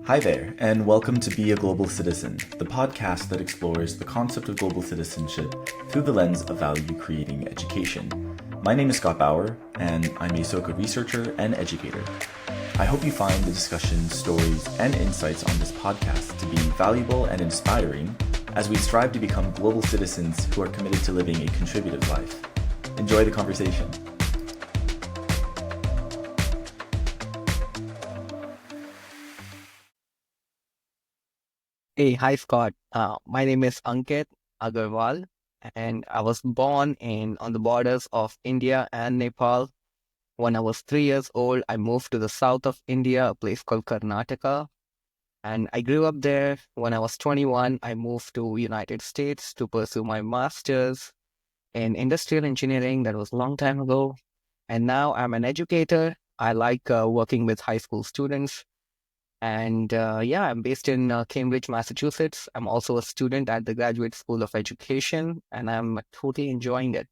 Hi there, and welcome to Be a Global Citizen, the podcast that explores the concept of global citizenship through the lens of value-creating education. My name is Scott Bauer, and I'm a Soka researcher and educator. I hope you find the discussions, stories, and insights on this podcast to be valuable and inspiring as we strive to become global citizens who are committed to living a contributive life. Enjoy the conversation. Hey, hi Scott. My name is Ankitt Agarwal, and I was born on the borders of India and Nepal. When I was 3 years old, I moved to the south of India, a place called Karnataka, and I grew up there. When I was 21, I moved to United States to pursue my master's in industrial engineering. That was a long time ago, and now I'm an educator. I like working with high school students. And yeah, I'm based in Cambridge, Massachusetts. I'm also a student at the Graduate School of Education, and I'm totally enjoying it.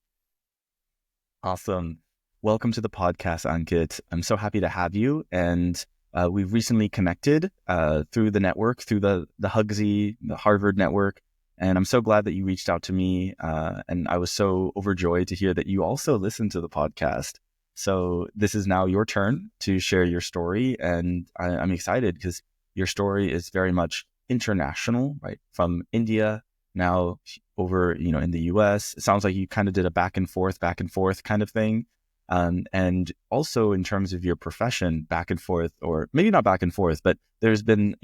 Awesome. Welcome to the podcast, Ankitt. I'm so happy to have you. And we've recently connected through the network, through the Hugsy, the Harvard network. And I'm so glad that you reached out to me. And I was so overjoyed to hear that you also listened to the podcast. So this is now your turn to share your story. And I'm excited because your story is very much international, right? From India, now over, in the US. It sounds like you kind of did a back and forth kind of thing. And also in terms of your profession, back and forth, or maybe not back and forth, but there's been,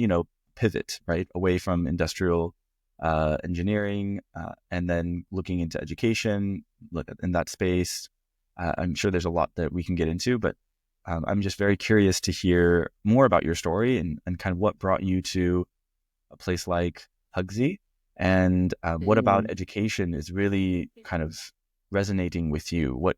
pivot, right? Away from industrial engineering and then looking into education, look in that space. I'm sure there's a lot that we can get into, but I'm just very curious to hear more about your story and kind of what brought you to a place like Hugsy, and what about Mm. education is really kind of resonating with you? What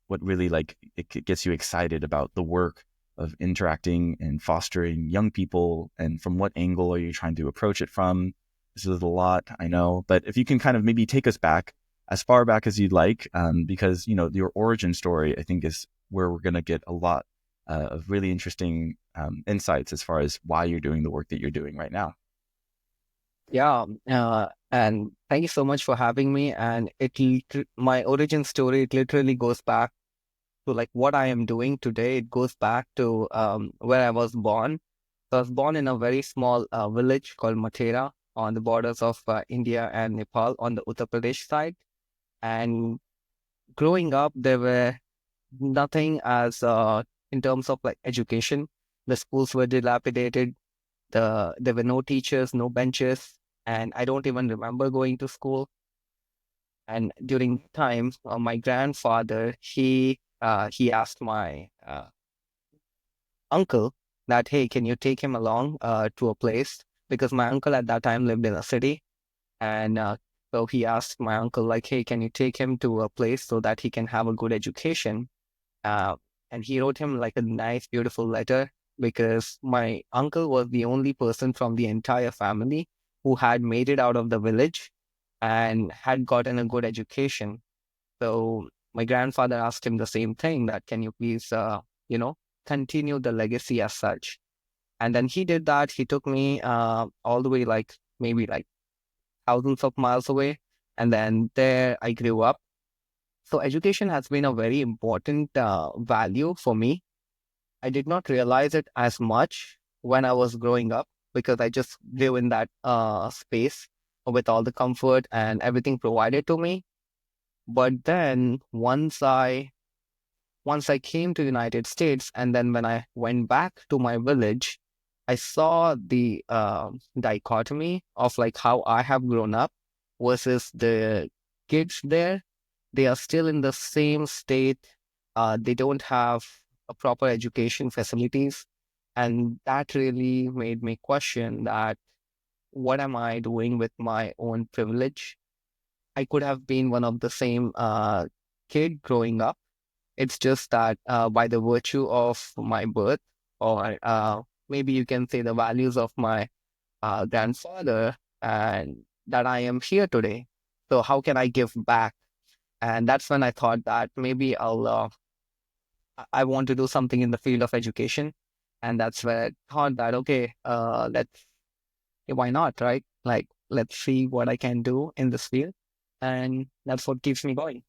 really it gets you excited about the work of interacting and fostering young people, and from what angle are you trying to approach it from? This is a lot, I know, but if you can kind of maybe take us back as far back as you'd like, because your origin story, I think, is where we're going to get a lot of really interesting insights as far as why you're doing the work that you're doing right now. Yeah, and thank you so much for having me. And my origin story, it literally goes back to like what I am doing today. It goes back to where I was born. So I was born in a very small village called Matera on the borders of India and Nepal on the Uttar Pradesh side. And growing up, there were nothing as in terms of like education. The schools were dilapidated. There were no teachers, no benches, and I don't even remember going to school. And during time, my grandfather he asked my uncle that, hey, can you take him along to a place, because my uncle at that time lived in a city. And so he asked my uncle, like, hey, can you take him to a place so that he can have a good education? Uh, and he wrote him like a nice, beautiful letter, because my uncle was the only person from the entire family who had made it out of the village and had gotten a good education. So my grandfather asked him the same thing, that can you please, you know, continue the legacy as such? And then he did that. He took me all the way, like maybe like thousands of miles away. And then there I grew up. So education has been a very important value for me. I did not realize it as much when I was growing up, because I just grew in that space with all the comfort and everything provided to me. But then once I came to United States, and then when I went back to my village, I saw the dichotomy of like how I have grown up versus the kids there. They are still in the same state. They don't have a proper education facilities. And that really made me question that, what am I doing with my own privilege? I could have been one of the same kid growing up. It's just that by the virtue of my birth, or maybe you can say the values of my grandfather, and that I am here today. So how can I give back? And that's when I thought that maybe I want to do something in the field of education. And that's where I thought that, okay, why not, right? Like, let's see what I can do in this field. And that's what keeps me going.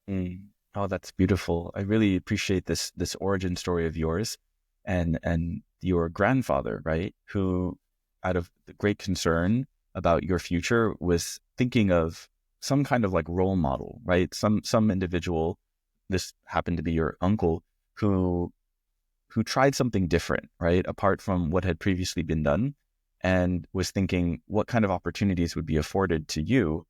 Mm. Oh, that's beautiful. I really appreciate this origin story of yours and your grandfather, right? Who, out of the great concern about your future, was thinking of some kind of like role model, right? Some individual, this happened to be your uncle, who tried something different, right? Apart from what had previously been done, and was thinking what kind of opportunities would be afforded to you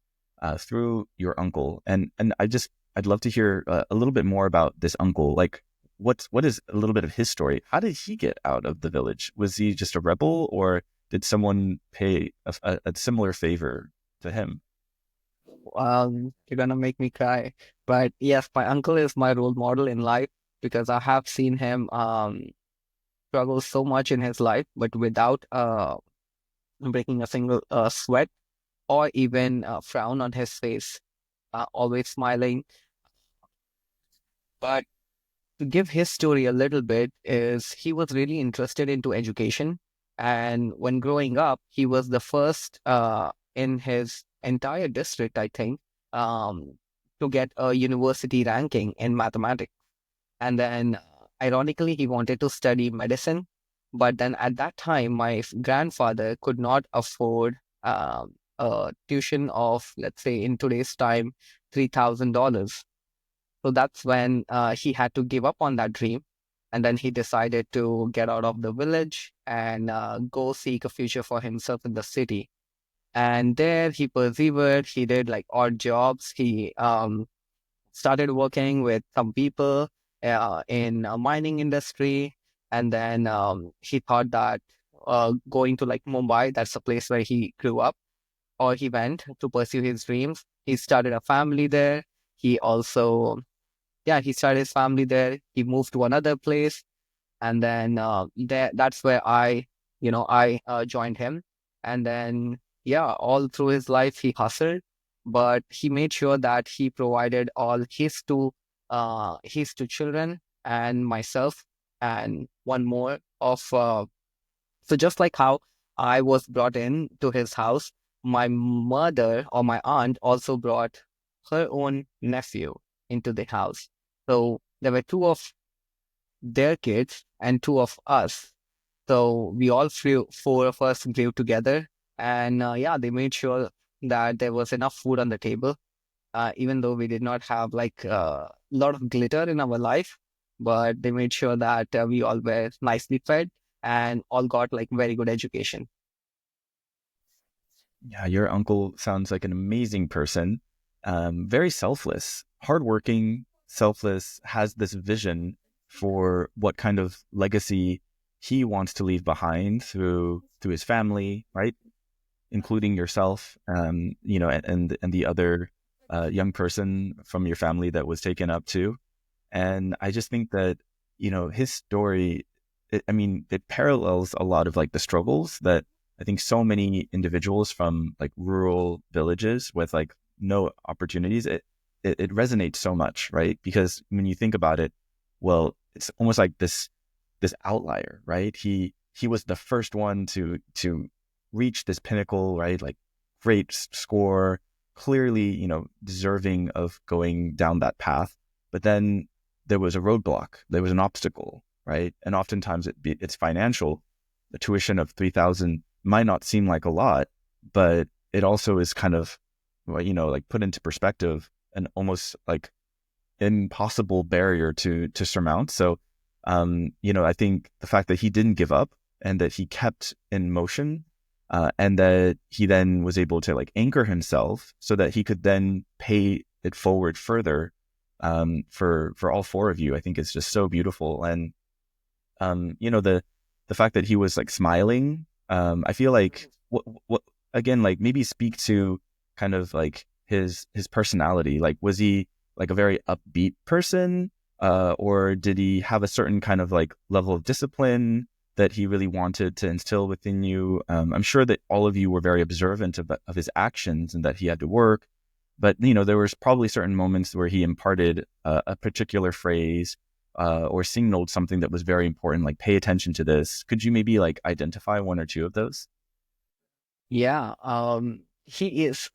through your uncle. And I'd love to hear a little bit more about this uncle. Like, what is a little bit of his story? How did he get out of the village? Was he just a rebel, or did someone pay a similar favor to him? You're gonna make me cry. But yes, my uncle is my role model in life because I have seen him struggle so much in his life, but without breaking a single sweat or even a frown on his face, always smiling. But to give his story a little bit is he was really interested into education, and when growing up he was the first in his entire district, I think, um, to get a university ranking in mathematics. And then ironically he wanted to study medicine, but then at that time my grandfather could not afford a tuition of, let's say in today's time, $3,000. So that's when he had to give up on that dream. And then he decided to get out of the village and go seek a future for himself in the city. And there he persevered. He did like odd jobs. He started working with some people in a mining industry. And then he thought that going to like Mumbai, that's a place where he grew up, or he went to pursue his dreams. He started a family there. He also he started his family there. He moved to another place, and then that's where I joined him. And then all through his life he hustled, but he made sure that he provided all his two children and myself and one more of so just like how I was brought in to his house, my mother or my aunt also brought her own nephew into the house. So there were two of their kids and two of us. So we all four of us grew together. And they made sure that there was enough food on the table, even though we did not have like a lot of glitter in our life. But they made sure that we all were nicely fed and all got like very good education. Yeah, your uncle sounds like an amazing person. Very selfless, hardworking, selfless, has this vision for what kind of legacy he wants to leave behind through his family, right? Including yourself, and the other young person from your family that was taken up too. And I just think that, his story, it parallels a lot of like the struggles that I think so many individuals from like rural villages with like no opportunities, it resonates so much, right? Because when you think about it, well, it's almost like this outlier, right? He was the first one to reach this pinnacle, right? Like great score, clearly, deserving of going down that path. But then there was a roadblock, there was an obstacle, right? And oftentimes it's financial. The tuition of 3,000 might not seem like a lot, but it also is kind of, well, like put into perspective, an almost like impossible barrier to surmount. So, I think the fact that he didn't give up and that he kept in motion, and that he then was able to like anchor himself so that he could then pay it forward further, for all four of you, I think is just so beautiful. And the fact that he was like smiling, I feel like what again, like maybe speak to kind of like his personality. Like, was he like a very upbeat person, or did he have a certain kind of like level of discipline that he really wanted to instill within you? I'm sure that all of you were very observant of his actions and that he had to work, but there was probably certain moments where he imparted a particular phrase, or signaled something that was very important, like pay attention to this? Could you maybe like identify one or two of those? Yeah, he's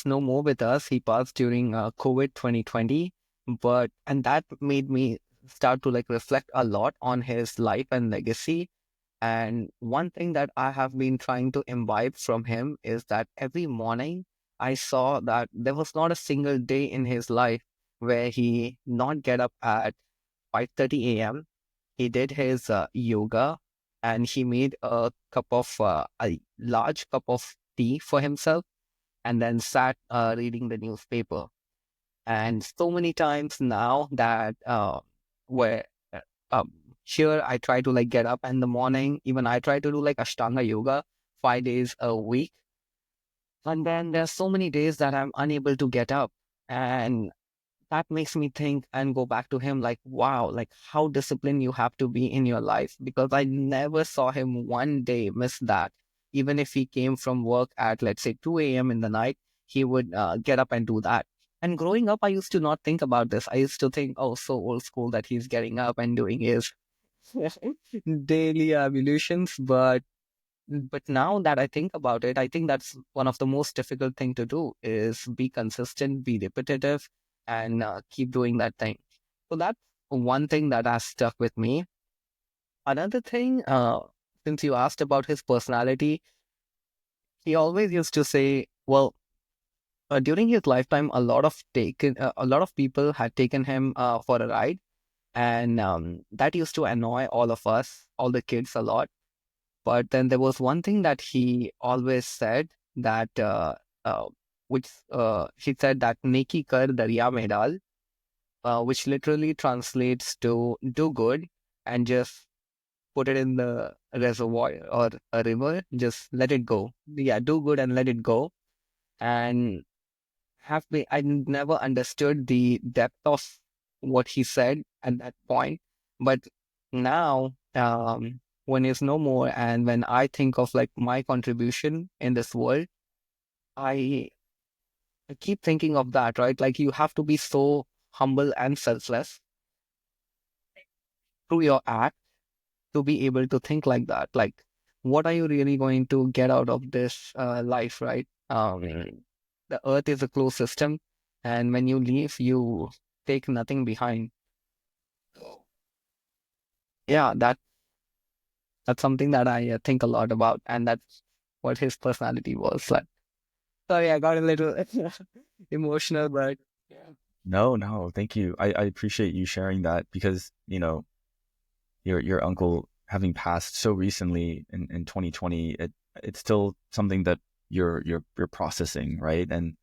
no more with us. He passed during COVID 2020, and that made me start to like reflect a lot on his life and legacy. And one thing that I have been trying to imbibe from him is that every morning I saw that there was not a single day in his life where he not get up at 5:30 a.m. He did his yoga, and he made a large cup of tea for himself, and then sat reading the newspaper. And so many times now that where uh, um, here I try to like get up in the morning. Even I try to do like Ashtanga yoga 5 days a week, and then there's so many days that I'm unable to get up, and that makes me think and go back to him like, wow, like how disciplined you have to be in your life, because I never saw him one day miss that. Even if he came from work at, let's say, 2 a.m. in the night, he would get up and do that. And growing up, I used to not think about this. I used to think, oh, so old school that he's getting up and doing his daily ablutions. But now that I think about it, I think that's one of the most difficult thing to do is be consistent, be repetitive, and keep doing that thing. So that's one thing that has stuck with me. Another thing, since you asked about his personality, he always used to say, well, during his lifetime, a lot of people had taken him for a ride, and that used to annoy all of us, all the kids, a lot. But then there was one thing that he always said that, uh, which he said that "Neki kar darya mein dal," which literally translates to "do good and just put it in the reservoir or a river, just let it go." Yeah, do good and let it go. And I never understood the depth of what he said at that point. But now, when he's no more, and when I think of like my contribution in this world, I keep thinking of that, right? Like you have to be so humble and selfless through your act to be able to think like that. Like, what are you really going to get out of this life, right? The earth is a closed system, and when you leave, you take nothing behind. Yeah, that's something that I think a lot about, and that's what his personality was like. Sorry, I got a little emotional, but yeah. No, no, thank you. I appreciate you sharing that because, your uncle having passed so recently in 2020, it's still something that you're processing, right? And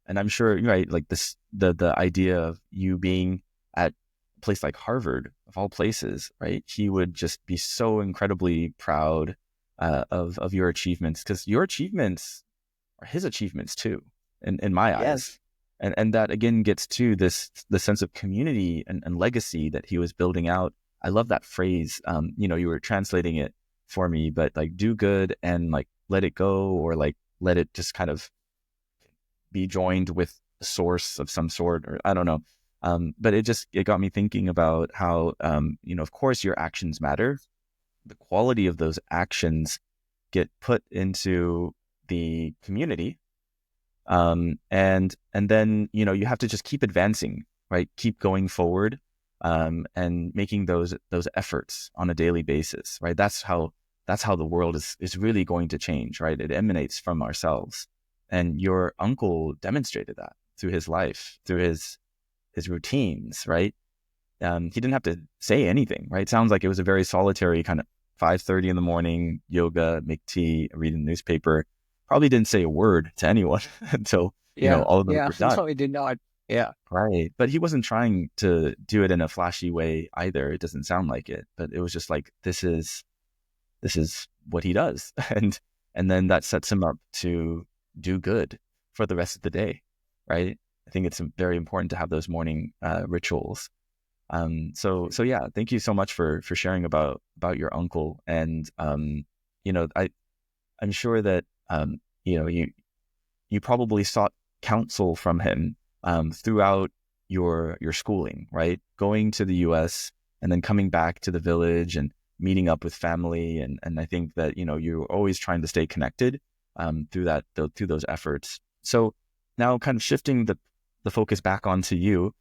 I'm sure, right, like this the idea of you being at a place like Harvard, of all places, right? He would just be so incredibly proud of your achievements, because your achievements are his achievements too, in my eyes. Yes, And that again gets to the sense of community and legacy that he was building out. I love that phrase. You were translating it for me, but like do good and like let it go, or like let it just kind of be joined with a source of some sort, or I don't know. But it got me thinking about how, of course your actions matter. The quality of those actions get put into the community, and then you have to just keep advancing, right? Keep going forward, and making those efforts on a daily basis, right? That's how the world is really going to change, right? It emanates from ourselves, and your uncle demonstrated that through his life, through his routines, right? He didn't have to say anything, right? Sounds like it was a very solitary kind of 5:30 in the morning, yoga, make tea, read the newspaper. Probably didn't say a word to anyone until, yeah, all of those yeah. were done. No, he did not. Yeah, Right. But he wasn't trying to do it in a flashy way either. It doesn't sound like it, but it was just like, this is what he does. And then that sets him up to do good for the rest of the day. Right. I think it's very important to have those morning rituals. So yeah, thank you so much for sharing about your uncle. And I'm sure that you probably sought counsel from him throughout your schooling, right? Going to the U.S., and then coming back to the village and meeting up with family. And I think that, you're always trying to stay connected through through those efforts. So now kind of shifting the focus back onto you,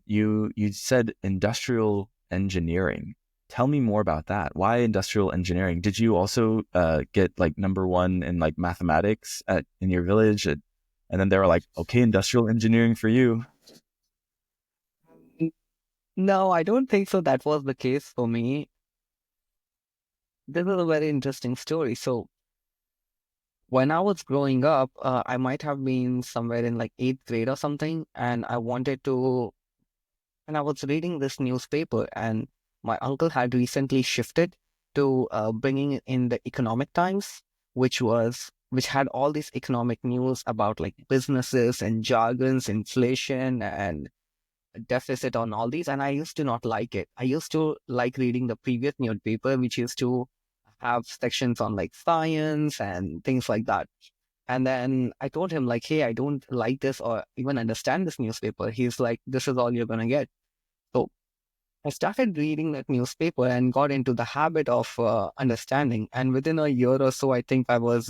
you said industrial engineering. Tell me more about that. Why industrial engineering? Did you also get like number one in like mathematics in your village? And then they were like, okay, industrial engineering for you. No, I don't think so. That was the case for me. This is a very interesting story. So when I was growing up, I might have been somewhere in like eighth grade or something, and I was reading this newspaper, and my uncle had recently shifted to bringing in the Economic Times, which had all these economic news about like businesses and jargons, inflation and deficit on all these. And I used to not like it. I used to like reading the previous newspaper, which used to have sections on like science and things like that. And then I told him like, hey, I don't like this or even understand this newspaper. He's like, this is all you're gonna get. So I started reading that newspaper and got into the habit of understanding. And within a year or so, I think I was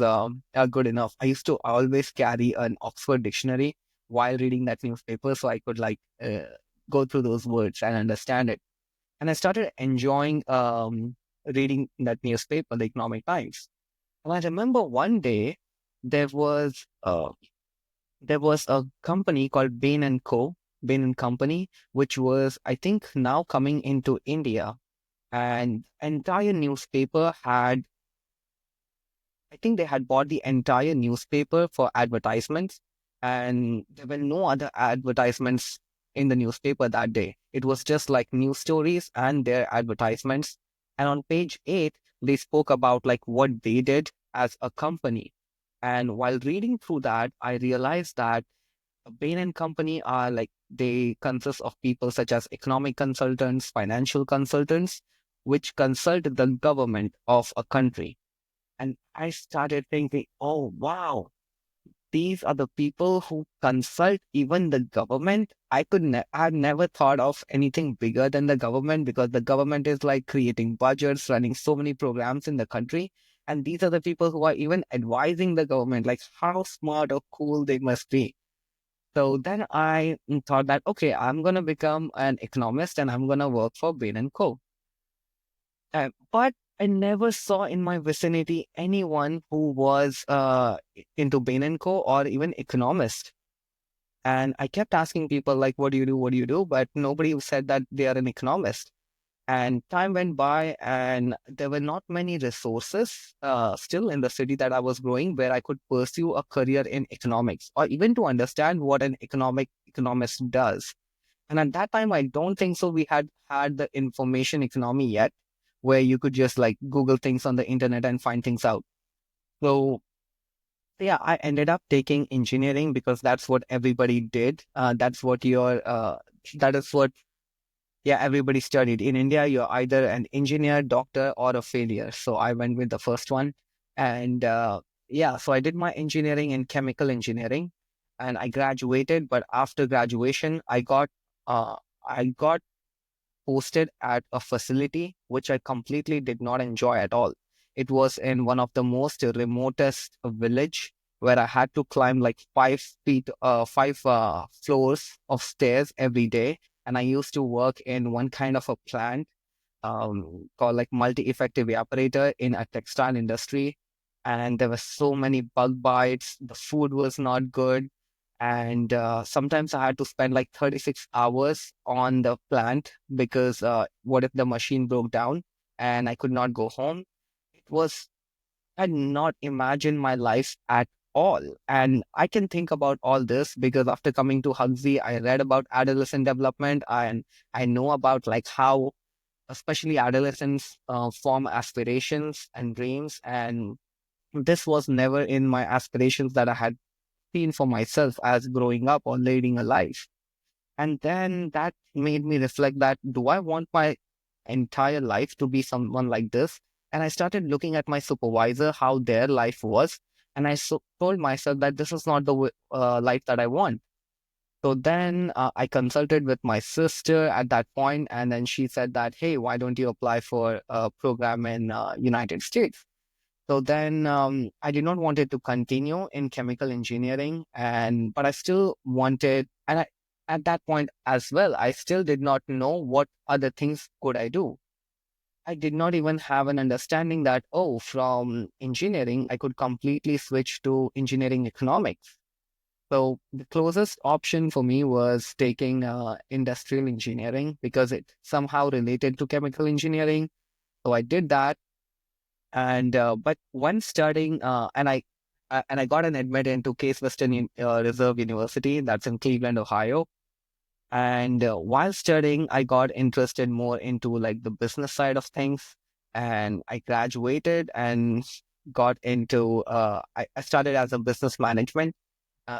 good enough. I used to always carry an Oxford dictionary while reading that newspaper, so I could go through those words and understand it. And I started enjoying reading that newspaper, the Economic Times. And I remember one day there was uh, there was a company called Bain and Company, which was, I think, now coming into India. And entire newspaper had, I think they had bought the entire newspaper for advertisements. And there were no other advertisements in the newspaper that day. It was just like news stories and their advertisements. And on page 8, they spoke about like what they did as a company. And while reading through that, I realized that Bain and Company are like they consist of people such as economic consultants, financial consultants, which consult the government of a country. And I started thinking, oh wow, these are the people who consult even the government. I had never thought of anything bigger than the government because the government is like creating budgets, running so many programs in the country. And these are the people who are even advising the government, like how smart or cool they must be. So then I thought that, okay, I'm going to become an economist and I'm going to work for Bain and Co. But I never saw in my vicinity anyone who was into Bain and Co. or even economist. And I kept asking people like, what do you do? What do you do? But nobody said that they are an economist. And time went by, and there were not many resources still in the city that I was growing where I could pursue a career in economics or even to understand what an economist does. And at that time, I don't think so. We had the information economy yet, where you could just like Google things on the internet and find things out. So yeah, I ended up taking engineering because that's what everybody did. That is what yeah, everybody studied. In India, you're either an engineer, doctor, or a failure. So I went with the first one. And yeah, so I did my engineering in chemical engineering and I graduated. But after graduation, uh, I got posted at a facility which I completely did not enjoy at all. It was in one of the most remotest village where I had to climb like 5 feet, five floors of stairs every day. And I used to work in one kind of a plant called like multi-effect evaporator in a textile industry. And there were so many bug bites. The food was not good. And sometimes I had to spend like 36 hours on the plant because what if the machine broke down and I could not go home? It was, I did not imagine my life at all. And I can think about all this because after coming to Hugsy, I read about adolescent development and I know about like how especially adolescents form aspirations and dreams. And this was never in my aspirations that I had seen for myself as growing up or leading a life. And then that made me reflect that do I want my entire life to be someone like this? And I started looking at my supervisor, how their life was. And told myself that this is not the life that I want. So then I consulted with my sister at that point, and then she said that, hey, why don't you apply for a program in United States? So then I did not want it to continue in chemical engineering, and but I still wanted, and at that point as well, I still did not know what other things could I do. I did not even have an understanding that, oh, from engineering, I could completely switch to engineering economics. So the closest option for me was taking industrial engineering because it somehow related to chemical engineering. So I did that, and but when studying, and I got an admit into Case Western Reserve University, that's in Cleveland, Ohio. And while studying, I got interested more into like the business side of things, and I graduated and got into. I started as a business management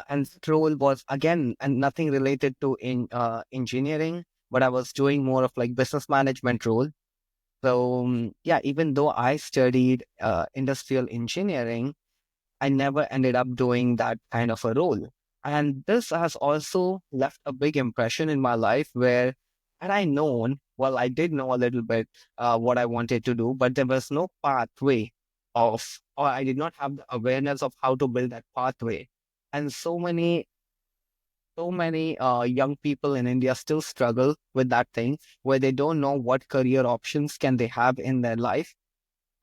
and that role was again and nothing related to engineering, but I was doing more of like business management role. So yeah, even though I studied industrial engineering, I never ended up doing that kind of a role. And this has also left a big impression in my life where had I known, well, I did know a little bit what I wanted to do, but there was no pathway or I did not have the awareness of how to build that pathway. And so many young people in India still struggle with that thing where they don't know what career options can they have in their life.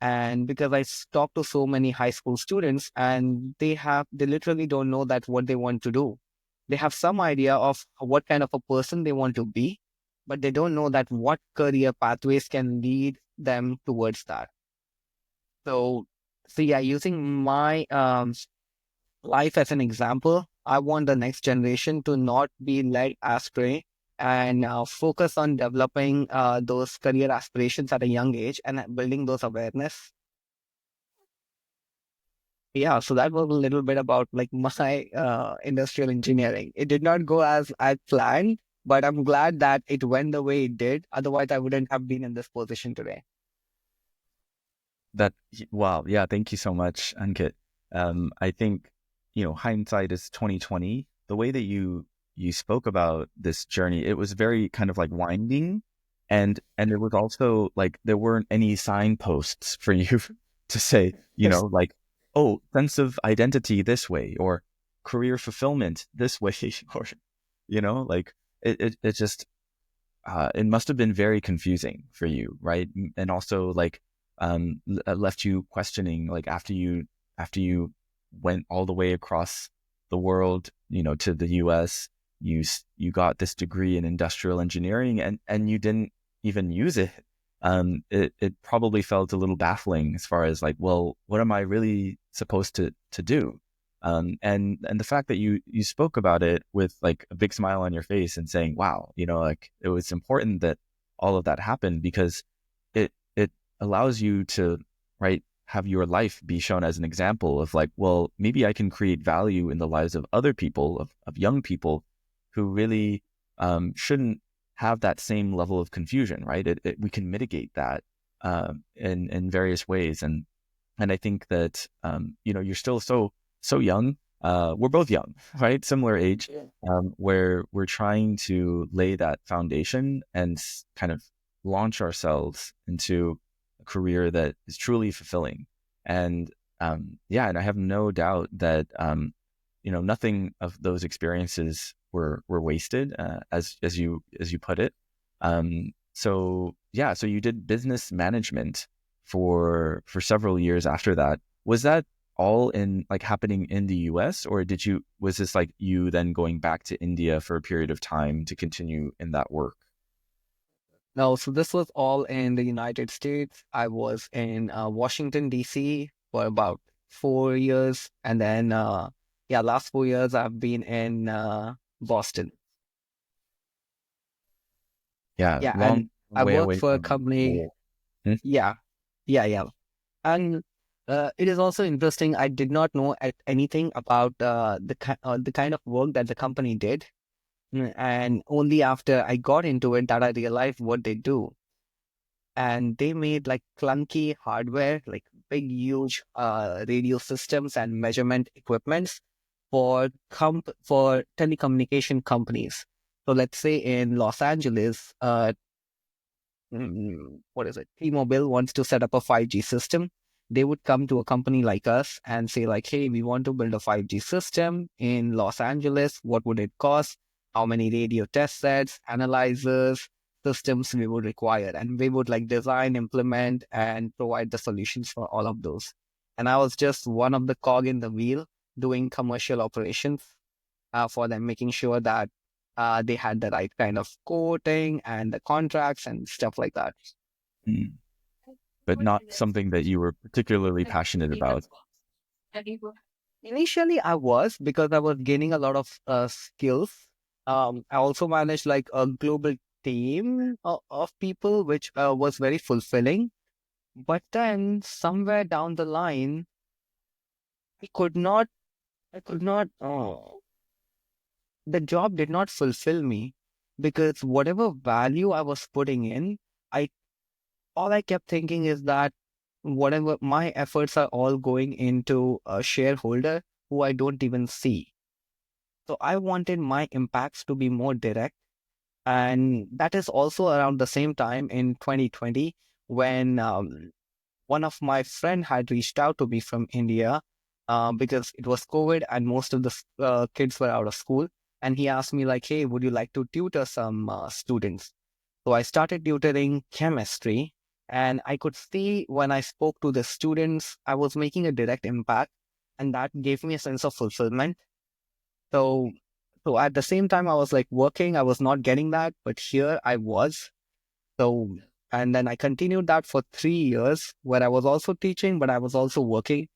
And because talk to so many high school students and they literally don't know that what they want to do. They have some idea of what kind of a person they want to be, but they don't know that what career pathways can lead them towards that. So, so yeah, using my life as an example, I want the next generation to not be led astray and focus on developing those career aspirations at a young age and building those awareness. Yeah, so that was a little bit about like my industrial engineering. It did not go as I planned, but I'm glad that it went the way it did. Otherwise, I wouldn't have been in this position today. Wow, yeah, thank you so much, Ankit. I think, hindsight is 2020. The way that you spoke about this journey, it was very kind of like winding, and it was also like there weren't any signposts for you to say, Yes. like, oh, sense of identity this way, or career fulfillment this way, or like it just it must have been very confusing for you, right? And also like left you questioning, like after you went all the way across the world, to the US, you got this degree in industrial engineering, and you didn't even use it. It probably felt a little baffling as far as like, well, what am I really supposed to do? And the fact that you spoke about it with like a big smile on your face and saying, wow, like it was important that all of that happened because it allows you to, right, have your life be shown as an example of like, well, maybe I can create value in the lives of other people, of young people who really shouldn't have that same level of confusion, right? We can mitigate that in various ways. And I think that you're still so young. We're both young, right? Similar age, Yeah. where we're trying to lay that foundation and kind of launch ourselves into a career that is truly fulfilling. And yeah, and I have no doubt that nothing of those experiences were wasted, as you put it. So yeah, so you did business management for several years after that. Was that all in like happening in the US, or was this like you then going back to India for a period of time to continue in that work? No, so this was all in the United States. I was in Washington, D.C. for about 4 years. And then, yeah, last 4 years I've been in Boston. Yeah, Yeah, and long I way work away for a from company. school. Hmm? Yeah, yeah. And it is also interesting. I did not know anything about the kind of work that the company did. And only after I got into it that I realized what they do. And they made like clunky hardware, like big, huge radio systems and measurement equipments. for telecommunication companies. So let's say in Los Angeles, what is it? T-Mobile wants to set up a 5G system. They would come to a company like us and say like, hey, we want to build a 5G system in Los Angeles. What would it cost? How many radio test sets, analyzers, systems we would require? And we would like design, implement, and provide the solutions for all of those. And I was just one of the cog in the wheel doing commercial operations for them, making sure that they had the right kind of quoting and the contracts and stuff like that. Mm. But not something that you were particularly passionate about. Initially, I was because I was gaining a lot of skills. I also managed like a global team of people, which was very fulfilling. But then somewhere down the line, I could not, I could not, the job did not fulfill me because whatever value I was putting in, I all I kept thinking is that whatever my efforts are all going into a shareholder who I don't even see. So I wanted my impacts to be more direct. And that is also around the same time in 2020 when one of my friend had reached out to me from India because it was COVID and most of the kids were out of school. And he asked me like, hey, would you like to tutor some students? So I started tutoring chemistry, and I could see when I spoke to the students, I was making a direct impact, and that gave me a sense of fulfillment. So, so at the same time, I was like working, I was not getting that, but here I was. So, and then I continued that for 3 years, where I was also teaching, but I was also working.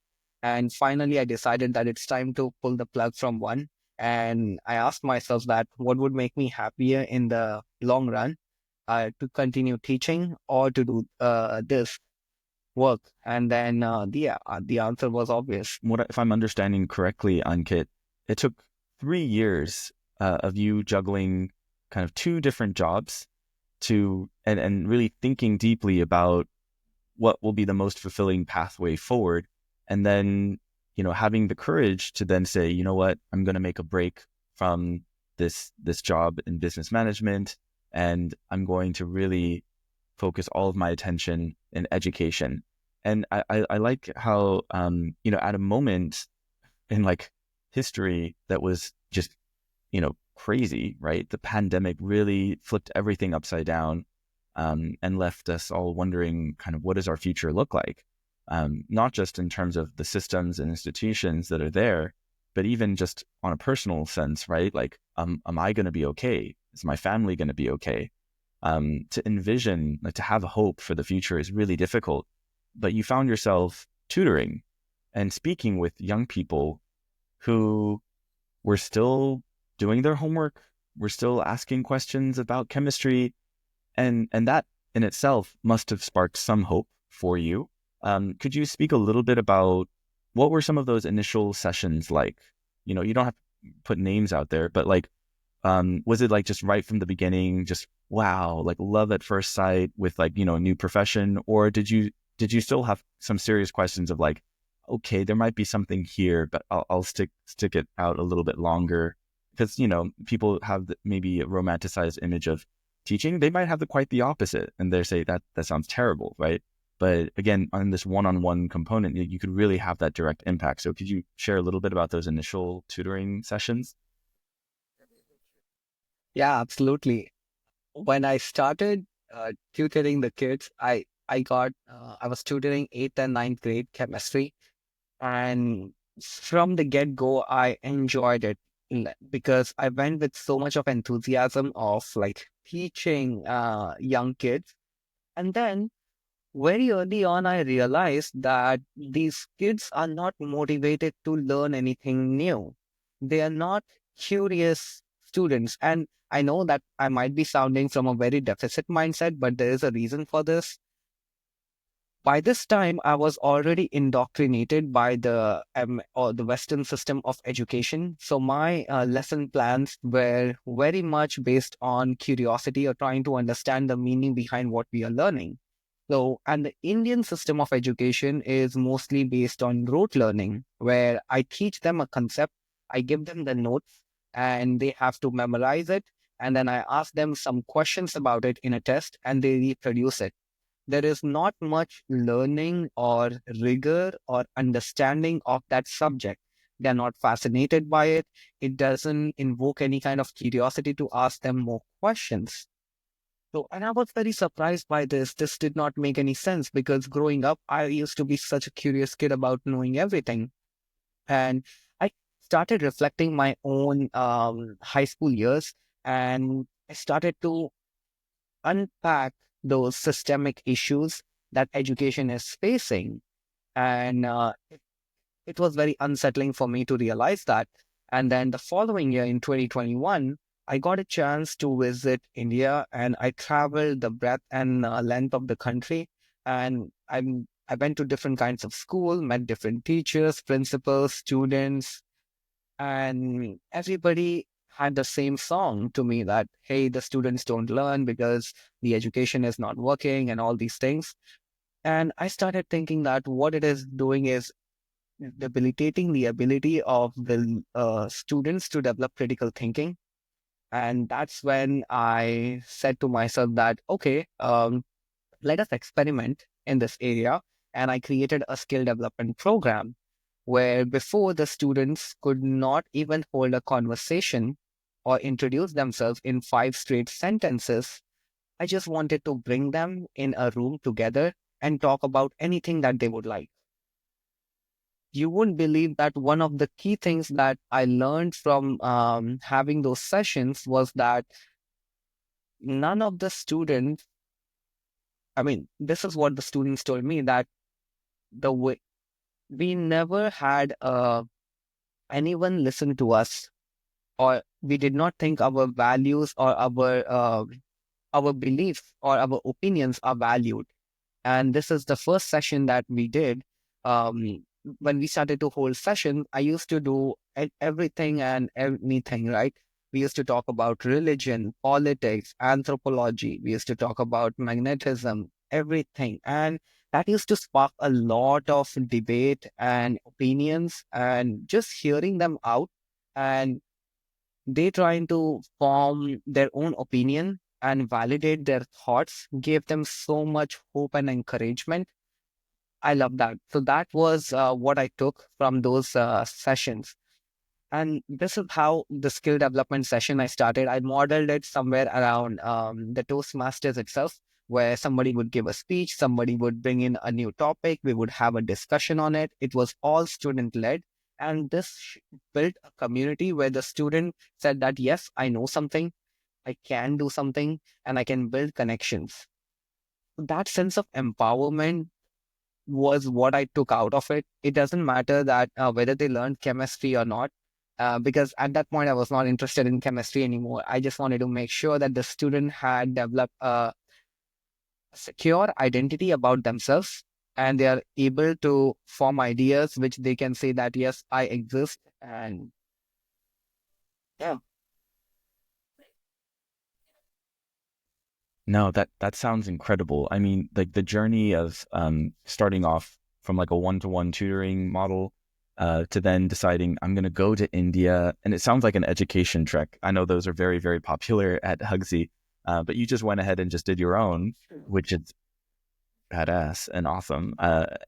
And finally, I decided that it's time to pull the plug from one. And I asked myself that what would make me happier in the long run, to continue teaching or to do this work? And then the answer was obvious. If I'm understanding correctly, Ankit, it took 3 years of you juggling kind of two different jobs and really thinking deeply about what will be the most fulfilling pathway forward. And then, having the courage to then say, you know what, I'm going to make a break from this job in business management, and I'm going to really focus all of my attention in education. And I like how, at a moment in like history that was just, crazy, right? The pandemic really flipped everything upside down, and left us all wondering kind of what does our future look like? Not just in terms of the systems and institutions that are there, but even just on a personal sense, right? Like, am I going to be okay? Is my family going to be okay? To envision, like, to have hope for the future is really difficult. But you found yourself tutoring and speaking with young people who were still doing their homework, were still asking questions about chemistry, and that in itself must have sparked some hope for you. Could you speak a little bit about what were some of those initial sessions like? You don't have to put names out there, but like, was it like just right from the beginning, just wow, like love at first sight with like, a new profession? Or did you still have some serious questions of like, okay, there might be something here, but I'll stick it out a little bit longer? Because, people have maybe a romanticized image of teaching. They might have quite the opposite, and they say that sounds terrible, right? But again, on this one-on-one component, you could really have that direct impact. So could you share a little bit about those initial tutoring sessions? Yeah, absolutely. When I started tutoring the kids, I was tutoring eighth and ninth grade chemistry, and from the get go, I enjoyed it because I went with so much of enthusiasm of like teaching young kids, and then very early on, I realized that these kids are not motivated to learn anything new. They are not curious students. And I know that I might be sounding from a very deficit mindset, but there is a reason for this. By this time, I was already indoctrinated by the Western system of education. So my lesson plans were very much based on curiosity or trying to understand the meaning behind what we are learning. So, and the Indian system of education is mostly based on rote learning, where I teach them a concept, I give them the notes and they have to memorize it. And then I ask them some questions about it in a test and they reproduce it. There is not much learning or rigor or understanding of that subject. They're not fascinated by it. It doesn't invoke any kind of curiosity to ask them more questions. So, and I was very surprised by this. This did not make any sense because growing up, I used to be such a curious kid about knowing everything. And I started reflecting my own high school years and I started to unpack those systemic issues that education is facing. And it was very unsettling for me to realize that. And then the following year in 2021, I got a chance to visit India and I traveled the breadth and length of the country. And I went to different kinds of school, met different teachers, principals, students, and everybody had the same song to me that, hey, the students don't learn because the education is not working and all these things. And I started thinking that what it is doing is debilitating the ability of the students to develop critical thinking. And that's when I said to myself that, okay, let us experiment in this area. And I created a skill development program where before the students could not even hold a conversation or introduce themselves in 5 straight sentences. I just wanted to bring them in a room together and talk about anything that they would like. You wouldn't believe that one of the key things that I learned from having those sessions was that none of the students, I mean, this is what the students told me that the way we never had anyone listen to us, or we did not think our values or our beliefs or our opinions are valued. And this is the first session that we did. When we started to hold session, I used to do everything and anything, right? We used to talk about religion, politics, anthropology. We used to talk about magnetism, everything. And that used to spark a lot of debate and opinions and just hearing them out. And they trying to form their own opinion and validate their thoughts gave them so much hope and encouragement. I love that. So that was what I took from those sessions. And this is how the skill development session I started. I modeled it somewhere around the Toastmasters itself, where somebody would give a speech, somebody would bring in a new topic, we would have a discussion on it. It was all student led. And this built a community where the student said that, yes, I know something, I can do something, and I can build connections. That sense of empowerment was what I took out of it. It doesn't matter that whether they learned chemistry or not, because at that point I was not interested in chemistry anymore. I just wanted to make sure that the student had developed a secure identity about themselves and they are able to form ideas which they can say that, yes, I exist. And yeah. No, that sounds incredible. I mean, like the journey of starting off from like a one-to-one tutoring model to then deciding I'm going to go to India, and it sounds like an education trek. I know those are very, very popular at Hugsy, but you just went ahead and just did your own, which is badass and awesome.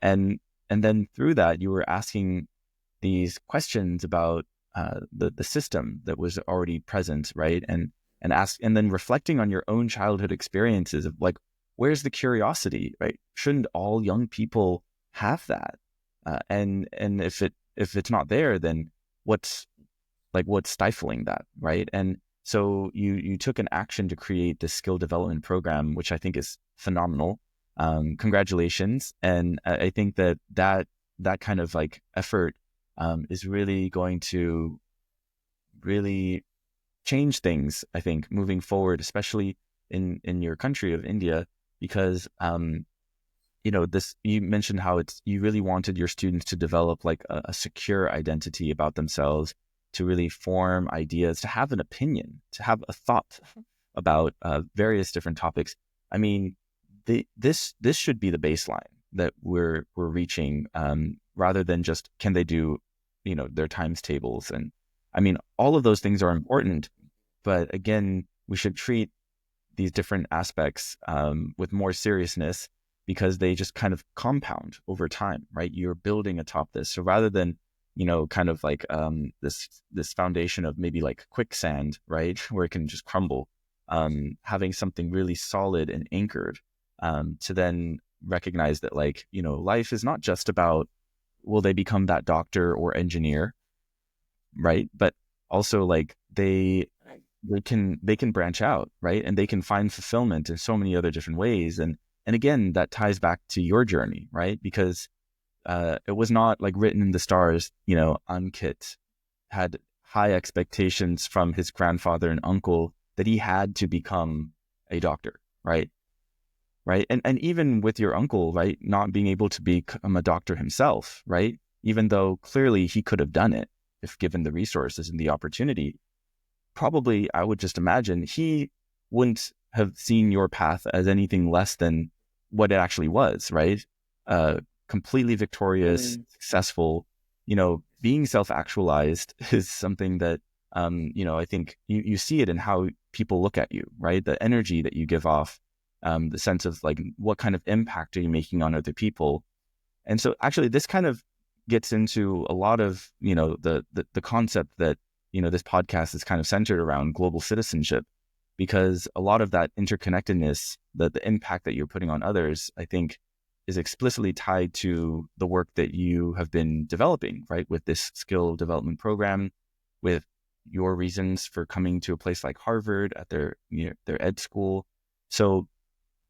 And then through that, you were asking these questions about the system that was already present, right? And then reflecting on your own childhood experiences of like, where's the curiosity, right? Shouldn't all young people have that? And if it's not there, then what's what's stifling that, right? And so you took an action to create this skill development program, which I think is phenomenal. Congratulations. And I think that kind of like effort is really going to really change things, I think, moving forward, especially in your country of India, because this, you mentioned how you really wanted your students to develop like a secure identity about themselves, to really form ideas, to have an opinion, to have a thought about various different topics. I mean, this should be the baseline that we're reaching, rather than just can they do their times tables. And I mean, all of those things are important, but again, we should treat these different aspects with more seriousness because they just kind of compound over time, right? You're building atop this. So rather than, kind of like this foundation of maybe like quicksand, right, where it can just crumble, having something really solid and anchored to then recognize that like, life is not just about will they become that doctor or engineer, right? But also like they can branch out, right? And they can find fulfillment in so many other different ways. And again, that ties back to your journey, right? Because it was not like written in the stars. Ankit had high expectations from his grandfather and uncle that he had to become a doctor, right? Right. And even with your uncle, right, not being able to become a doctor himself, right? Even though clearly he could have done it if given the resources and the opportunity, probably I would just imagine he wouldn't have seen your path as anything less than what it actually was, right? Completely victorious, successful, being self-actualized is something that, I think you see it in how people look at you, right? The energy that you give off, the sense of like, what kind of impact are you making on other people? And so actually this kind of gets into a lot of, the concept that, this podcast is kind of centered around global citizenship, because a lot of that interconnectedness, the impact that you're putting on others, I think is explicitly tied to the work that you have been developing, right? With this skill development program, with your reasons for coming to a place like Harvard at their ed school. So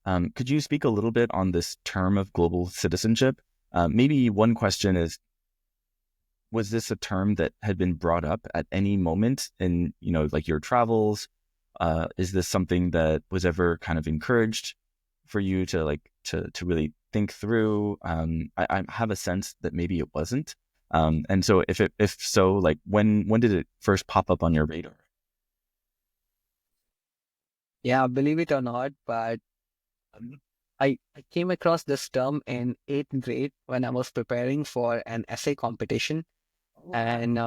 could you speak a little bit on this term of global citizenship? Maybe one question is, was this a term that had been brought up at any moment in, like your travels? Is this something that was ever kind of encouraged for you to like to really think through? I have a sense that maybe it wasn't. And so if so, like when did it first pop up on your radar? Yeah, believe it or not, but um, I came across this term in eighth grade when I was preparing for an essay competition. And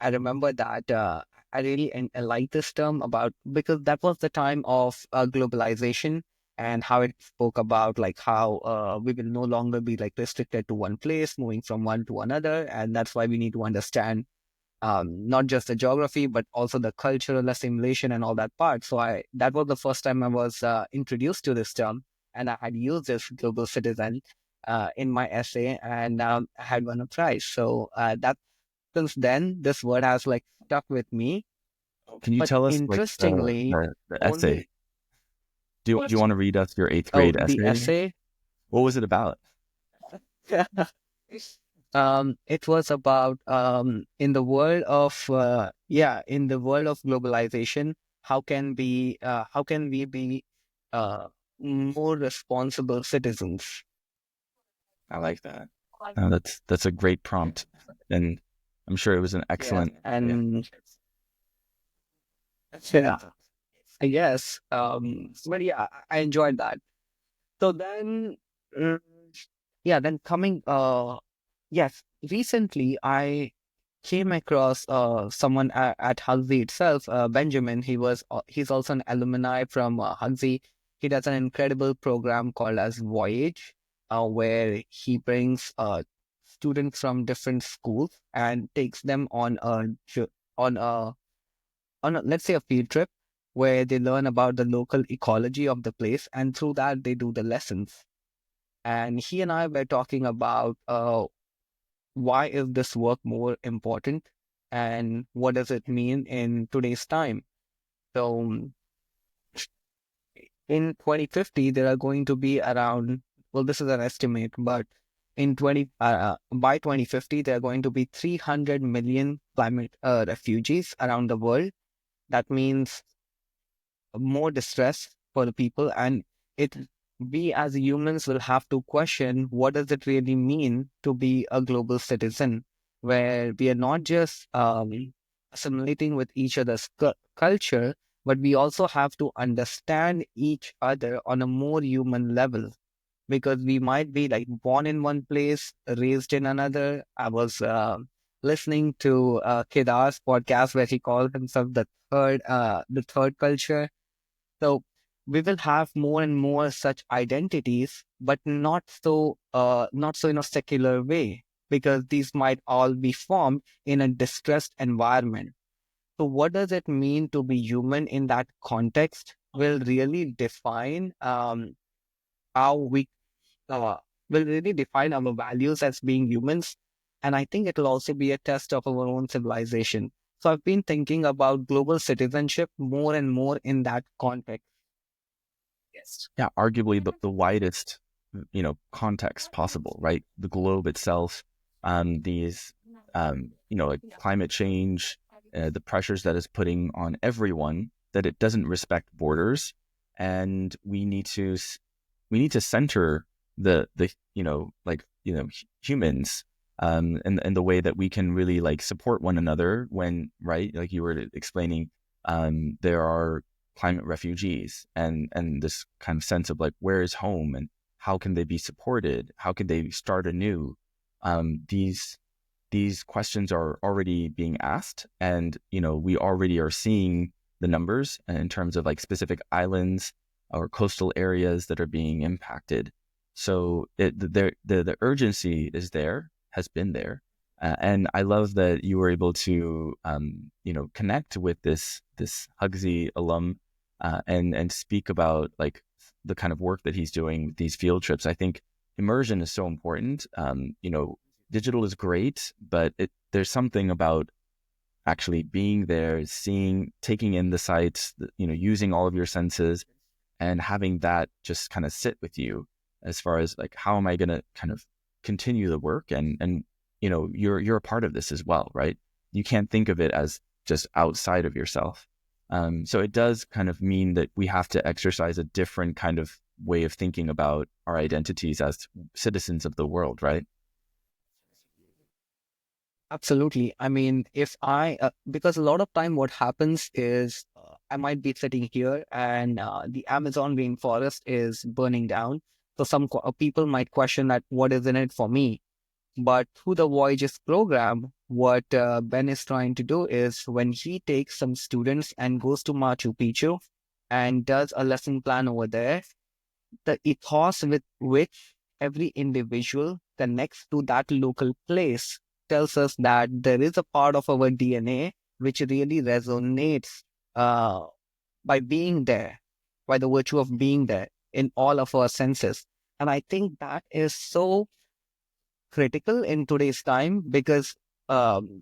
I remember that I really liked this term about because that was the time of globalization and how it spoke about like how we will no longer be like restricted to one place, moving from one to another. And that's why we need to understand not just the geography, but also the cultural assimilation and all that part. So that was the first time I was introduced to this term, and I had used this global citizen in my essay, and I had won a prize. So that since then, this word has like stuck with me. Can you But tell us like interestingly, the essay? only Do you want to read us your eighth oh grade the essay? essay. What was it about? It was about in the world of in the world of globalization, how can we be uh, more responsible citizens? I like that. That's a great prompt, and I'm sure it was an Yes, excellent. Yeah. and yeah, I guess. But yeah, I enjoyed that. So then, mm, yeah, then coming, yes, recently I came across someone at Hugsy itself, Benjamin. He's also an alumni from Hugsy. He does an incredible program called as Voyage, where he brings students from different schools and takes them on a let's say a field trip where they learn about the local ecology of the place, and through that they do the lessons. And he and I were talking about why is this work more important and what does it mean in today's time. So in 2050, there are going to be around, well, this is an estimate, but by 2050, there are going to be 300 million climate refugees around the world. That means more distress for the people, and it we as humans will have to question what does it really mean to be a global citizen, where we are not just assimilating with each other's culture, but we also have to understand each other on a more human level, because we might be like born in one place, raised in another. I was listening to Kedar's podcast where he calls himself the third culture. So we will have more and more such identities, but not so in a secular way, because these might all be formed in a distressed environment. So what does it mean to be human in that context will really define how we uh, will really define our values as being humans. And I think it will also be a test of our own civilization. So I've been thinking about global citizenship more and more in that context. Yeah, arguably the widest, context possible, right? The globe itself, these, like climate change, the pressures that is putting on everyone, that it doesn't respect borders, and we need to center the humans, and the way that we can really like support one another when, right, like you were explaining, there are climate refugees, and this kind of sense of like, where is home, and how can they be supported, how can they start anew. These questions are already being asked, and we already are seeing the numbers in terms of like specific islands or coastal areas that are being impacted. So the urgency is there, has been there. And I love that you were able to connect with this Hugsy alum, and speak about like the kind of work that he's doing with these field trips. I think immersion is so important. Digital is great, but there's something about actually being there, seeing, taking in the sights, using all of your senses, and having that just kind of sit with you, as far as like, how am I going to kind of continue the work, and you're a part of this as well, right? You can't think of it as just outside of yourself. So it does kind of mean that we have to exercise a different kind of way of thinking about our identities as citizens of the world, right? Absolutely. I mean, if because a lot of time what happens is I might be sitting here and the Amazon rainforest is burning down. So people might question that what is in it for me. But through the Voyages program, what Ben is trying to do is when he takes some students and goes to Machu Picchu and does a lesson plan over there, the ethos with which every individual connects to that local place tells us that there is a part of our DNA which really resonates uh, by being there, by the virtue of being there in all of our senses. And I think that is so critical in today's time because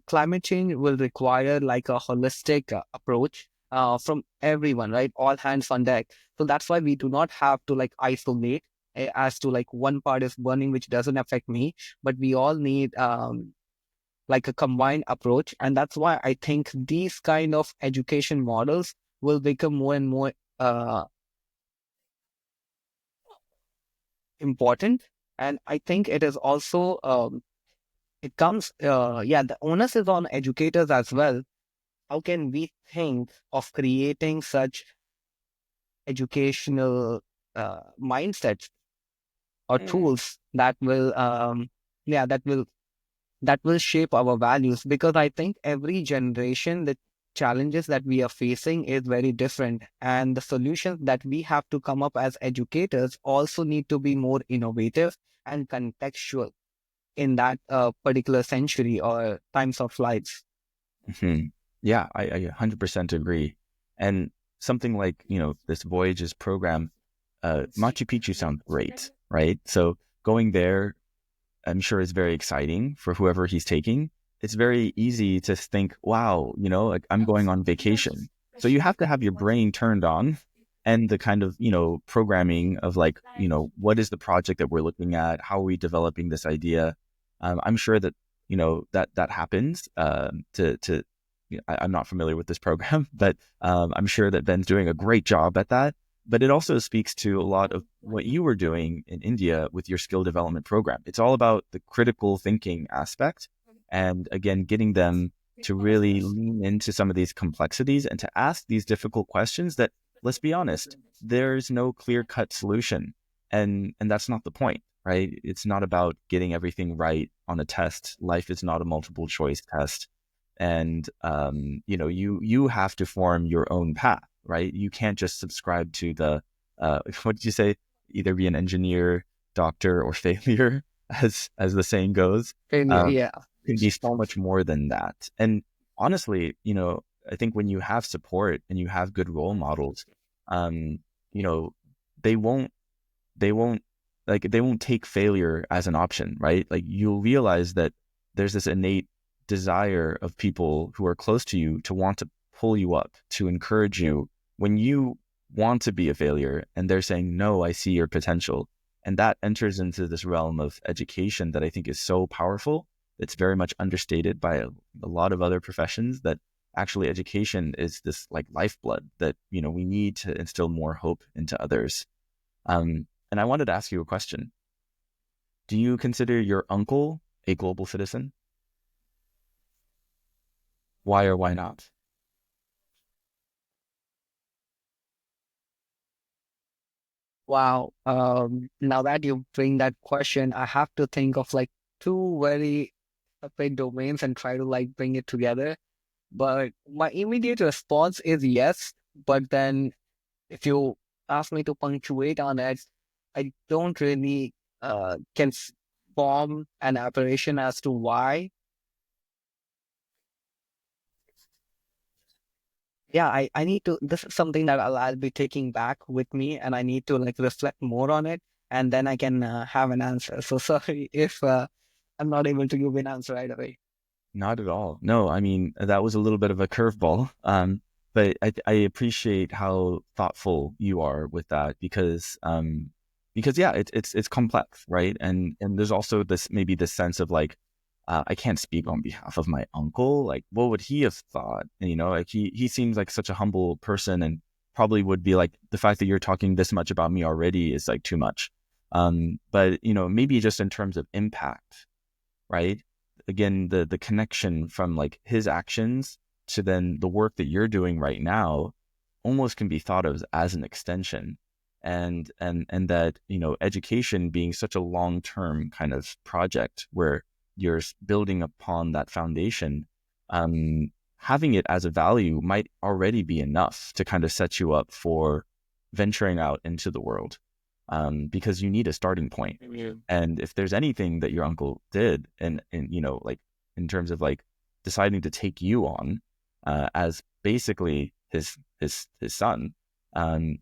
climate change will require like a holistic approach from everyone, right? All hands on deck. So that's why we do not have to like isolate as to like one part is burning, which doesn't affect me, but we all need like a combined approach. And that's why I think these kind of education models will become more and more uh, important. And I think it is also it comes, the onus is on educators as well. How can we think of creating such educational mindsets or tools that will, yeah, that will shape our values? Because I think every generation, the challenges that we are facing is very different, and the solutions that we have to come up as educators also need to be more innovative and contextual in that particular century or times of lives. Hmm. Yeah, I 100% agree. And something like, this Voyages program, Machu Picchu sounds great, right? So going there, I'm sure is very exciting for whoever he's taking. It's very easy to think, wow, like I'm going on vacation. So you have to have your brain turned on, and the kind of, programming of like, what is the project that we're looking at? How are we developing this idea? I'm sure that, that happens, I'm not familiar with this program, but I'm sure that Ben's doing a great job at that. But it also speaks to a lot of what you were doing in India with your skill development program. It's all about the critical thinking aspect. And again, getting them to really lean into some of these complexities and to ask these difficult questions that, let's be honest, there's no clear cut solution. And that's not the point. right? It's not about getting everything right on a test. Life is not a multiple choice test. And, you have to form your own path, right? You can't just subscribe to the, what did you say? Either be an engineer, doctor, or failure, as the saying goes. Failure, Um, yeah. it can be so much more than that. And honestly, I think when you have support and you have good role models, um, you know, they won't they won't they won't take failure as an option, right? Like you'll realize that there's this innate desire of people who are close to you to want to pull you up, to encourage you when you want to be a failure and they're saying, no, I see your potential. And that enters into this realm of education that I think is so powerful. It's very much understated by a lot of other professions, that actually education is this like lifeblood that, we need to instill more hope into others. And I wanted to ask you a question. Do you consider your uncle a global citizen? Why or why not? Wow. Now that you bring that question, I have to think of like two very separate domains and try to like bring it together. But my immediate response is yes. But then if you ask me to punctuate on it, I don't really form an operation as to why. Yeah, I need to, this is something that I'll be taking back with me, and I need to like reflect more on it, and then I can have an answer. So sorry if I'm not able to give an answer right away. Not at all. No, I mean, that was a little bit of a curveball. But I appreciate how thoughtful you are with that because yeah, it's complex, right? And there's also maybe this sense of like, I can't speak on behalf of my uncle. Like, what would he have thought? And, like he seems like such a humble person and probably would be like, the fact that you're talking this much about me already is like too much. But maybe just in terms of impact, right? Again, the connection from like his actions to then the work that you're doing right now almost can be thought of as an extension. And that, education being such a long-term kind of project where you're building upon that foundation, having it as a value might already be enough to kind of set you up for venturing out into the world, because you need a starting point. Yeah. And if there's anything that your uncle did, and like in terms of like deciding to take you on as basically his son,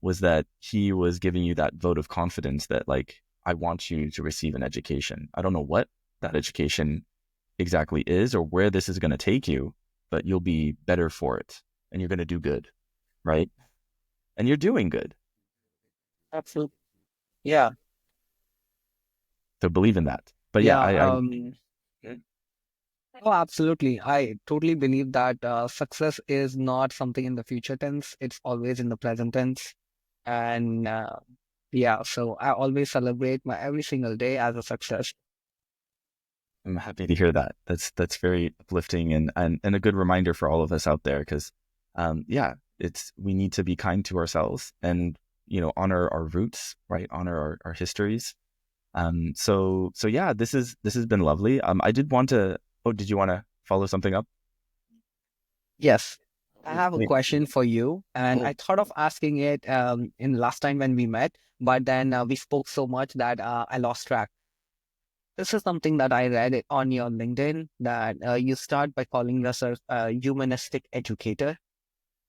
was that he was giving you that vote of confidence that like, I want you to receive an education. I don't know what that education exactly is or where this is going to take you, but you'll be better for it and you're going to do good, right? And you're doing good. Absolutely. Yeah. So believe in that. But yeah, Yeah. I Oh, absolutely. I totally believe that success is not something in the future tense. It's always in the present tense. And yeah, so I always celebrate my every single day as a success. I'm happy to hear that. That's very uplifting and a good reminder for all of us out there because, yeah, we need to be kind to ourselves and honor our roots, right? Honor our histories. So yeah, this has been lovely. I did want to. Oh, did you want to follow something up? Yes. I have a Wait. question for you, and Oh, I thought of asking it in last time when we met, but then we spoke so much that I lost track. This is something that I read it on your LinkedIn that you start by calling yourself a humanistic educator.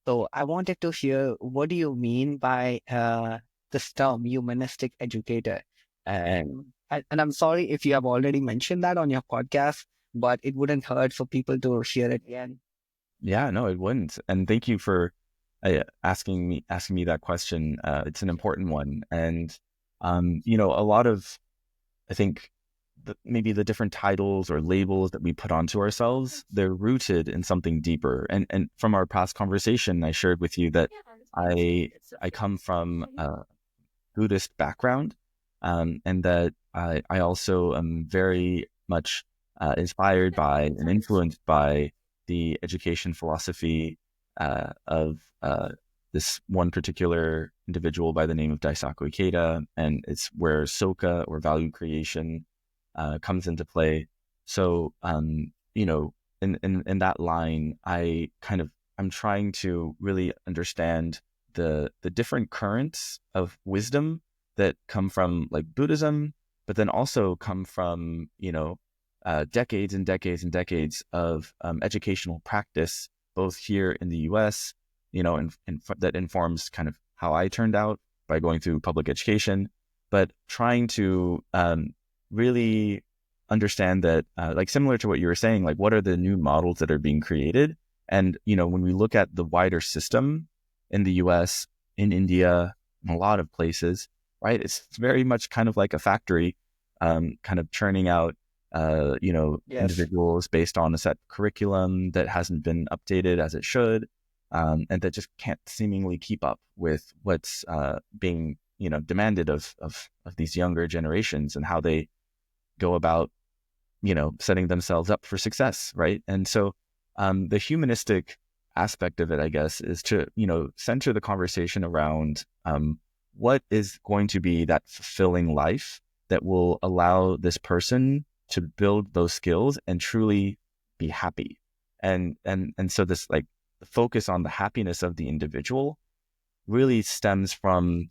So I wanted to hear what do you mean by this term, humanistic educator? And I'm sorry if you have already mentioned that on your podcast, but it wouldn't hurt for people to hear it again. yeah, no, it wouldn't. And thank you for asking me that question. It's an important one, and a lot of I think maybe the different titles or labels that we put onto ourselves, they're rooted in something deeper. And from our past conversation, I shared with you that I come from a Buddhist background, and that I also am very much inspired by and influenced by the education philosophy of this one particular individual by the name of Daisaku Ikeda, and it's where Soka or value creation comes into play. So, in that line, I'm trying to really understand the different currents of wisdom that come from like Buddhism, but then also come from decades and decades and decades of educational practice, both here in the U.S., and that informs kind of how I turned out by going through public education, but trying to really understand that, like similar to what you were saying, like what are the new models that are being created? And, when we look at the wider system in the US, in India, in a lot of places, right, it's very much kind of like a factory, kind of churning out, Yes. individuals based on a set curriculum that hasn't been updated as it should, and that just can't seemingly keep up with what's being, demanded of these younger generations and how they go about, setting themselves up for success, right? And so the humanistic aspect of it, I guess, is to, center the conversation around what is going to be that fulfilling life that will allow this person to build those skills and truly be happy. And so this, like, the focus on the happiness of the individual really stems from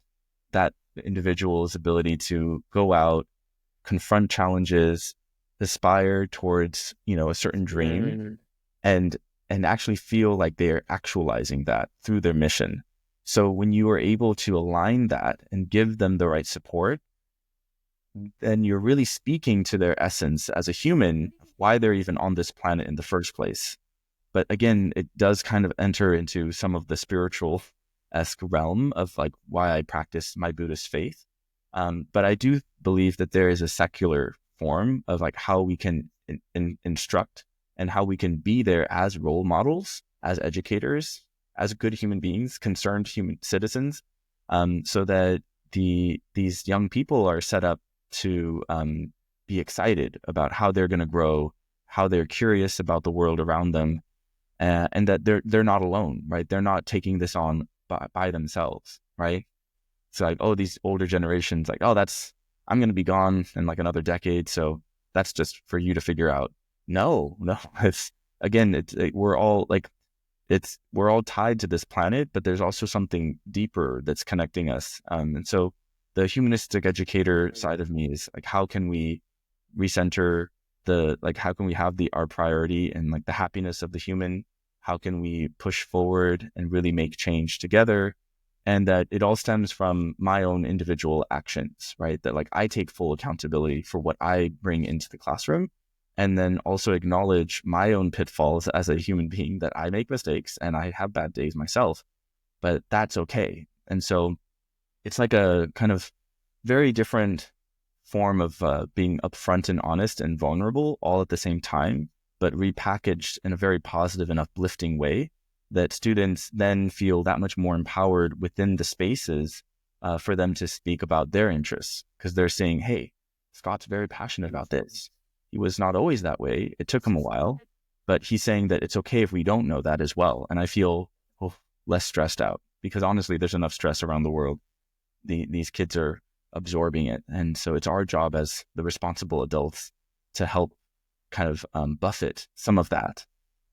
that individual's ability to go out, confront challenges, aspire towards, a certain dream, Mhm. and actually feel like they're actualizing that through their mission. So when you are able to align that and give them the right support, then you're really speaking to their essence as a human, why they're even on this planet in the first place. But again, it does kind of enter into some of the spiritual-esque realm of like why I practice my Buddhist faith. But I do believe that there is a secular form of like how we can instruct and how we can be there as role models, as educators, as good human beings, concerned human citizens, so that these young people are set up to be excited about how they're going to grow, how they're curious about the world around them, and that they're not alone, right? They're not taking this on by themselves, right? It's like, oh, these older generations, like, oh, I'm going to be gone in like another decade, so that's just for you to figure out. No, no, it's again, we're all tied to this planet, but there's also something deeper that's connecting us. And so the humanistic educator side of me is like, how can we recenter how can we have our priority and like the happiness of the human? How can we push forward and really make change together? And that it all stems from my own individual actions, right? That like I take full accountability for what I bring into the classroom, and then also acknowledge my own pitfalls as a human being, that I make mistakes and I have bad days myself, but that's okay. And so it's like a kind of very different form of being upfront and honest and vulnerable all at the same time, but repackaged in a very positive and uplifting way that students then feel that much more empowered within the spaces for them to speak about their interests, because they're saying, hey, Scott's very passionate about this. He was not always that way. It took him a while, but he's saying that it's okay if we don't know that as well. And I feel less stressed out, because honestly, there's enough stress around the world. These kids are absorbing it. And so it's our job as the responsible adults to help kind of buffet some of that.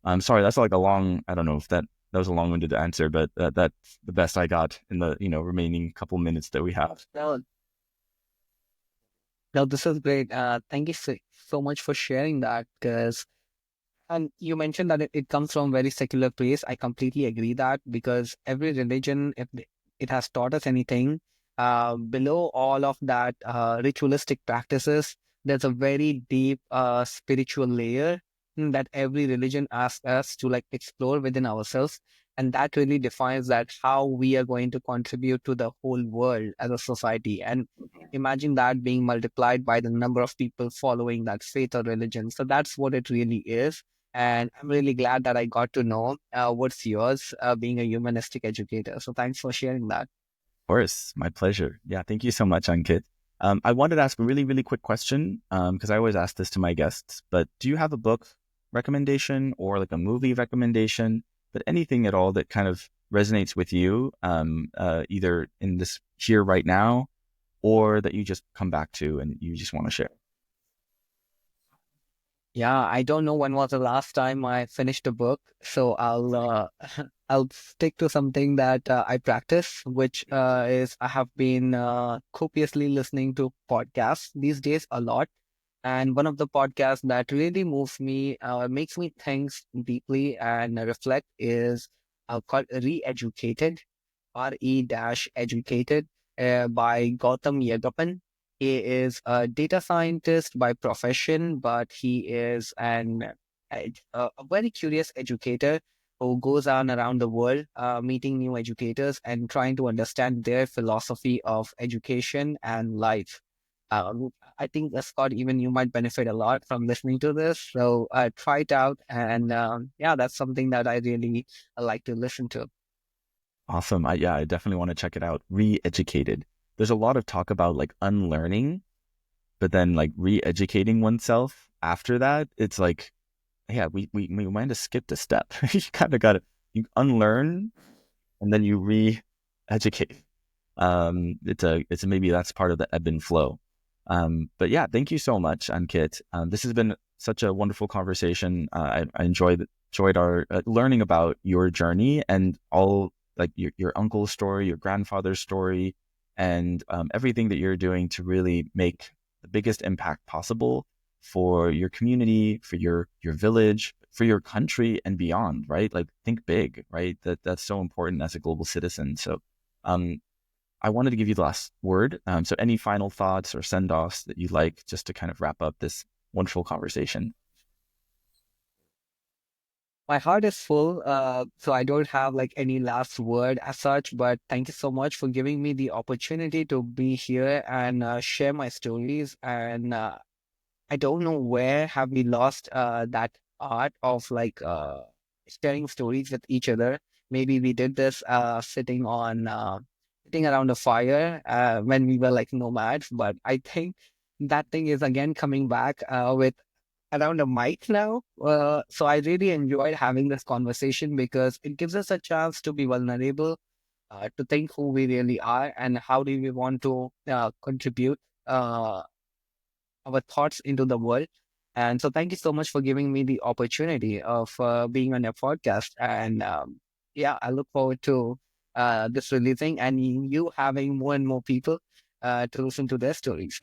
I'm sorry, that's like a long, I don't know if that was a long-winded answer, but that's the best I got in the, remaining couple minutes that we have. No, no, this is great. Thank you so much for sharing that. Because and you mentioned that it comes from very secular place. I completely agree that, because every religion, if it has taught us anything, below all of that ritualistic practices, there's a very deep spiritual layer that every religion asks us to like explore within ourselves. And that really defines that how we are going to contribute to the whole world as a society. And imagine that being multiplied by the number of people following that faith or religion. So that's what it really is. And I'm really glad that I got to know what's yours, being a humanistic educator. So thanks for sharing that. Of course, my pleasure. Yeah, thank you so much, Ankit. I wanted to ask a really, really quick question, because I always ask this to my guests, but do you have a book recommendation or like a movie recommendation, but anything at all that kind of resonates with you, either in this here right now, or that you just come back to and you just want to share. Yeah, I don't know when was the last time I finished a book, so I'll stick to something that I practice, which is I have been copiously listening to podcasts these days a lot. And one of the podcasts that really moves me, makes me think deeply and reflect is called Re-Educated, Re-Educated, by Gautam Yagappan. He is a data scientist by profession, but he is a very curious educator who goes on around the world, meeting new educators and trying to understand their philosophy of education and life. I think, Scott, even you might benefit a lot from listening to this. So try it out. And yeah, that's something that I really like to listen to. Awesome. Yeah, I definitely want to check it out. Re-educated. There's a lot of talk about like unlearning, but then like re-educating oneself after that. It's like, yeah, we might have skipped a step. You kind of got to you unlearn and then you re-educate. It's maybe that's part of the ebb and flow. But yeah, thank you so much, Ankit. This has been such a wonderful conversation. I enjoyed our learning about your journey and all like your uncle's story, your grandfather's story, and everything that you're doing to really make the biggest impact possible for your community, for your village, for your country and beyond, right? Like think big, right? That's so important as a global citizen. So um, I wanted to give you the last word. So any final thoughts or send-offs that you'd like just to kind of wrap up this wonderful conversation? My heart is full, so I don't have like any last word as such, but thank you so much for giving me the opportunity to be here and share my stories. And I don't know where have we lost that art of like sharing stories with each other. Maybe we did this sitting around a fire when we were like nomads, but I think that thing is again coming back with around a mic now. So I really enjoyed having this conversation because it gives us a chance to be vulnerable, to think who we really are and how do we want to contribute our thoughts into the world. And so thank you so much for giving me the opportunity of being on your podcast. And yeah, I look forward to this releasing and you having more and more people to listen to their stories.